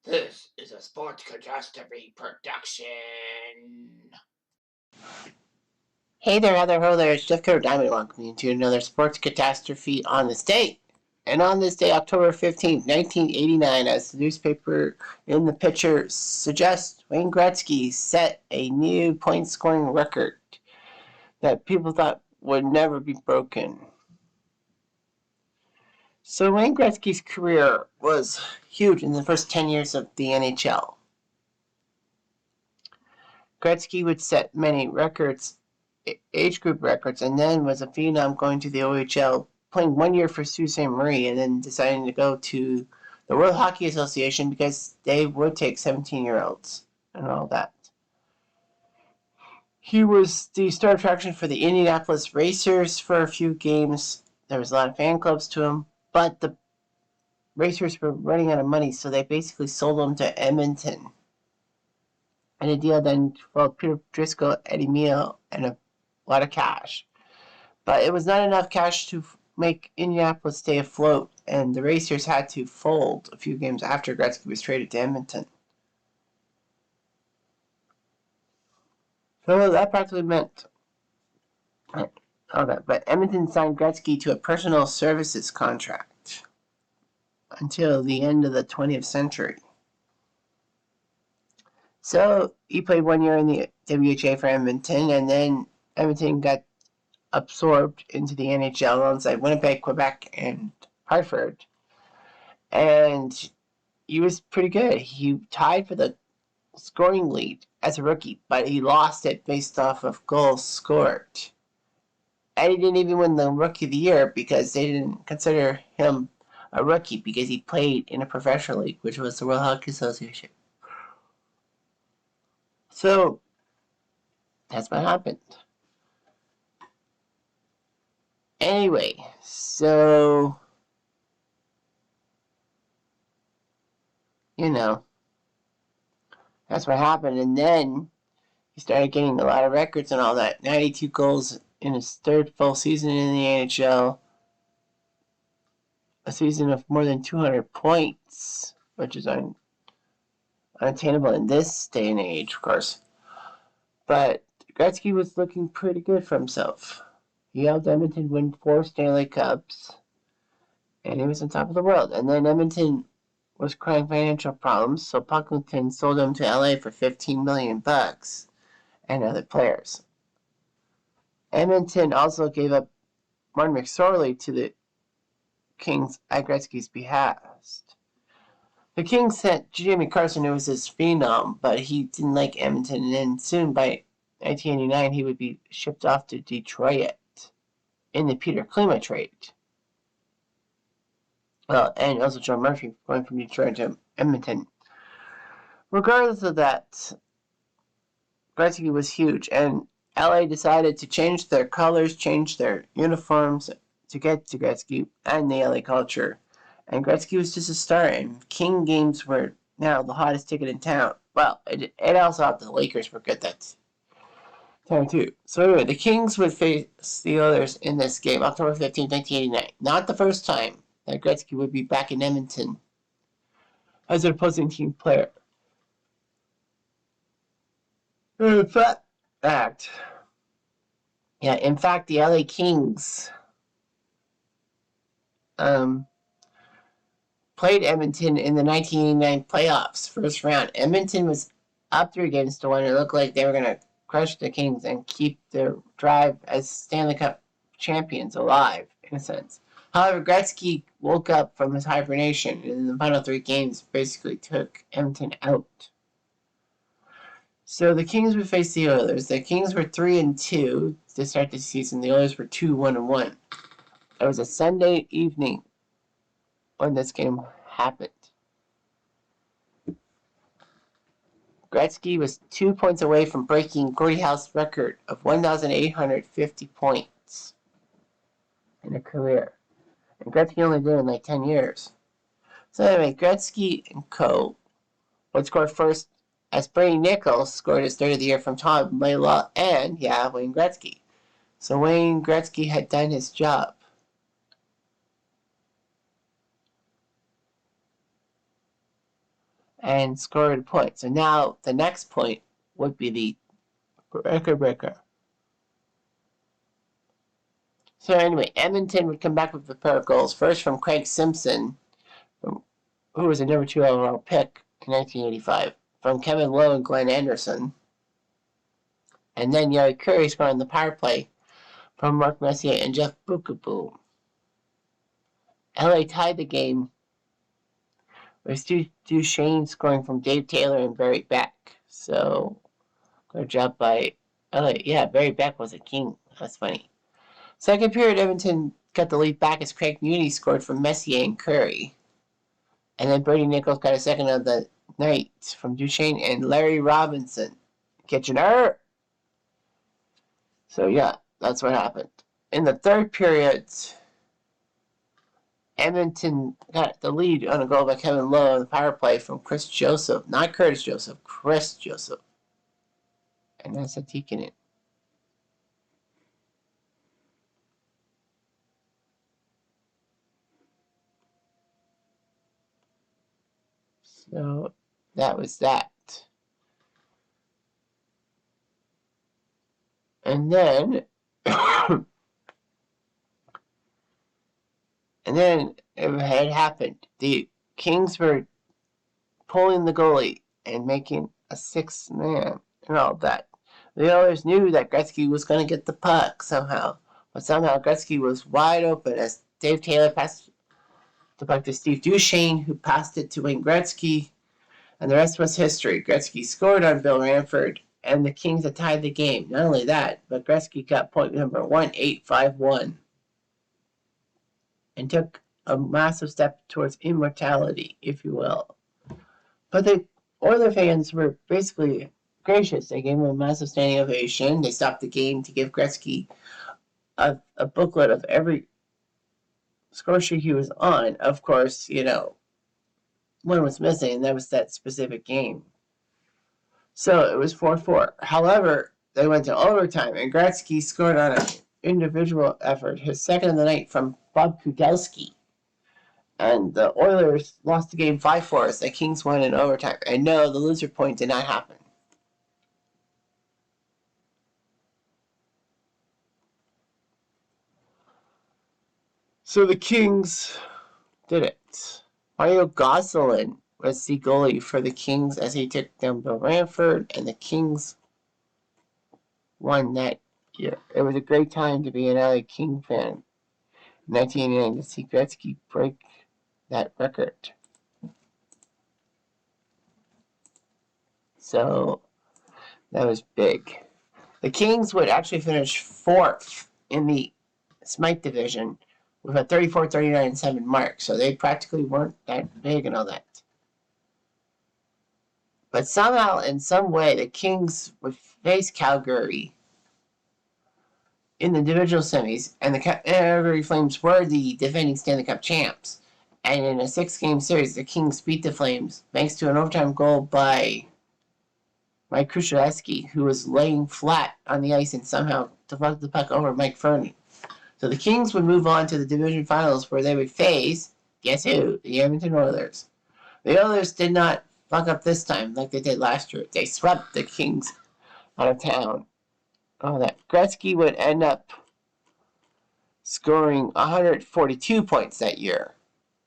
This is a sports catastrophe production. Hey there, Heather Ho there, it's Jeff Carter Diamond welcoming you to another sports catastrophe on this date. And on this day, October 15th, 1989, as the newspaper in the picture suggests, Wayne Gretzky set a new point scoring record that people thought would never be broken. So Wayne Gretzky's career was huge in the first 10 years of the NHL. Gretzky would set many records, age group records, and then was a phenom going to the OHL, playing 1 year for Sault Ste. Marie, and then deciding to go to the World Hockey Association because they would take 17-year-olds and all that. He was the star attraction for the Indianapolis Racers for a few games. There was a lot of fan clubs to him, but the Racers were running out of money, so they basically sold him to Edmonton. And a deal then involved Peter Driscoll, Eddie Meal, and a lot of cash. But it was not enough cash to make Indianapolis stay afloat, and the Racers had to fold a few games after Gretzky was traded to Edmonton. So that practically meant all that. But Edmonton signed Gretzky to a personal services contract until the end of the 20th century. So he played 1 year in the WHA for Edmonton, and then Edmonton got absorbed into the NHL alongside Winnipeg, Quebec, and Hartford. And he was pretty good. He tied for the scoring lead as a rookie, but he lost it based off of goals scored. And he didn't even win the Rookie of the Year because they didn't consider him a rookie because he played in a professional league, which was the World Hockey Association. So that's what happened. Anyway, so that's what happened. And then he started getting a lot of records and all that. 92 goals in his third full season in the NHL. A season of more than 200 points, which is unattainable in this day and age, of course. But Gretzky was looking pretty good for himself. He helped Edmonton win 4 Stanley Cups, and he was on top of the world. And then Edmonton was crying financial problems, so Puckington sold him to LA for $15 million and other players. Edmonton also gave up Martin McSorley to the Kings at Gretzky's behest. The Kings sent Jimmy Carson, who was his phenom, but he didn't like Edmonton, and then soon by 1989 he would be shipped off to Detroit in the Peter Klima trade. Well, and also John Murphy going from Detroit to Edmonton. Regardless of that, Gretzky was huge, and LA decided to change their colors, change their uniforms to get to Gretzky and the LA culture. And Gretzky was just a star, and King games were now the hottest ticket in town. Well, it also helped the Lakers were good that time too. So anyway, the Kings would face the Oilers in this game, October 15, 1989. Not the first time that Gretzky would be back in Edmonton as an opposing team player. In fact, the LA Kings played Edmonton in the 1989 playoffs, first round. Edmonton was up 3-1. It looked like they were going to crush the Kings and keep their drive as Stanley Cup champions alive, in a sense. However, Gretzky woke up from his hibernation and in the final 3 games basically took Edmonton out. So the Kings would face the Oilers. The Kings were 3-2 to start the season. The Oilers were 2-1-1. It was a Sunday evening when this game happened. Gretzky was 2 points away from breaking Gordie Howe's record of 1,850 points in a career. And Gretzky only did it in like 10 years. So anyway, Gretzky and co. would score first as Bernie Nichols scored his third of the year from Tom Layla and, Wayne Gretzky. So Wayne Gretzky had done his job. and scored a point. So now the next point would be the record breaker. So anyway, Edmonton would come back with a pair of goals. First from Craig Simpson, who was a number 2 overall pick in 1985, from Kevin Lowe and Glenn Anderson. And then Yari Curry scored on the power play from Mark Messier and Jeff Bukabu. LA tied the game with Stu Duchesne scoring from Dave Taylor and Barry Beck. So, good job by LA. Yeah, Barry Beck was a king. That's funny. Second period, Edmonton got the lead back as Craig Muni scored from Messier and Curry. And then Brady Nichols got a second of the night from Duchesne and Larry Robinson. Kitchener! So, yeah, that's what happened. In the third period, Edmonton got the lead on a goal by Kevin Lowe on the power play from Chris Joseph. Not Curtis Joseph, Chris Joseph. And that's a Tikkanen. So that was that. And then and then it had happened. The Kings were pulling the goalie and making a 6-man and all that. The others knew that Gretzky was going to get the puck somehow. But somehow Gretzky was wide open as Dave Taylor passed the puck to Steve Duchesne, who passed it to Wayne Gretzky. And the rest was history. Gretzky scored on Bill Ranford, and the Kings had tied the game. Not only that, but Gretzky got point number 1851 and took a massive step towards immortality, if you will. But the Oilers fans were basically gracious. They gave him a massive standing ovation. They stopped the game to give Gretzky a booklet of every score sheet he was on. Of course, one was missing, and that was that specific game. So it was 4-4. However, they went to overtime, and Gretzky scored on an individual effort, his second of the night from Bob Kudowski. And the Oilers lost the game 5-4 as the Kings won in overtime. And no, the loser point did not happen. So the Kings did it. Mario Gosselin was the goalie for the Kings as he took down Bill Ranford, and the Kings won that year. It was a great time to be an LA King fan in 1989 to see Gretzky break that record. So that was big. The Kings would actually finish 4th in the Smythe division with a 34, 39, and 7 mark. So they practically weren't that big and all that. But somehow, in some way, the Kings would face Calgary in the divisional semis, and the Calgary Flames were the defending Stanley Cup champs. And in a 6-game series, the Kings beat the Flames thanks to an overtime goal by Mike Krzyzewski, who was laying flat on the ice and somehow deflected the puck over Mike Fernie. So the Kings would move on to the division finals where they would face, guess who? The Edmonton Oilers. The Oilers did not fuck up this time like they did last year. They swept the Kings out of town. Oh, that Gretzky would end up scoring 142 points that year.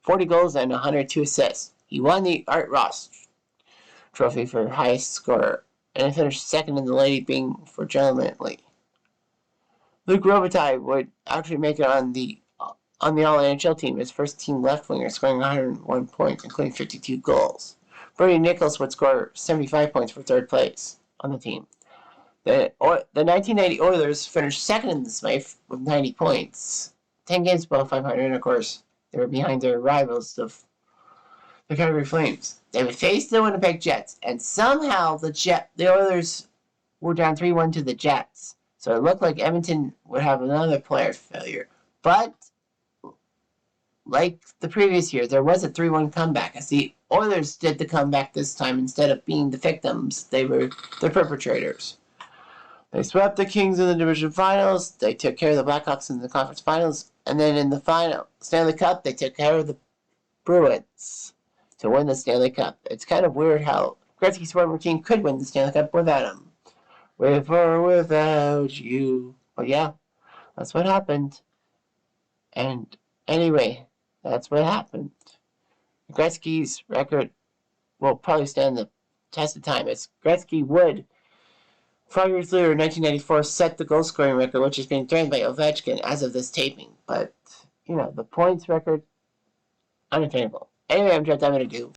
40 goals and 102 assists. He won the Art Ross trophy for highest scorer, and finished second in the Lady Byng for Gentleman League. Luc Robitaille would actually make it on the All-NHL team, his first team left winger, scoring 101 points, including 52 goals. Brady Nichols would score 75 points for third place on the team. The 1990 Oilers finished second in the Smythe with 90 points, 10 games above 500, and of course, they were behind their rivals, the Calgary Flames. They would face the Winnipeg Jets, and somehow the Oilers were down 3-1 to the Jets. So it looked like Edmonton would have another player failure. But, like the previous year, there was a 3-1 comeback, as the Oilers did the comeback this time. Instead of being the victims, they were the perpetrators. They swept the Kings in the division finals. They took care of the Blackhawks in the conference finals. And then in the final Stanley Cup, they took care of the Bruins to win the Stanley Cup. It's kind of weird how Gretzky's former team could win the Stanley Cup without him. With or without you. But yeah, that's what happened. And anyway, that's what happened. Gretzky's record will probably stand the test of time. It's Gretzky would, 5 years later, in 1994, set the goal scoring record, which is being threatened by Ovechkin as of this taping. But, the points record, unattainable. Anyway, I'm going to do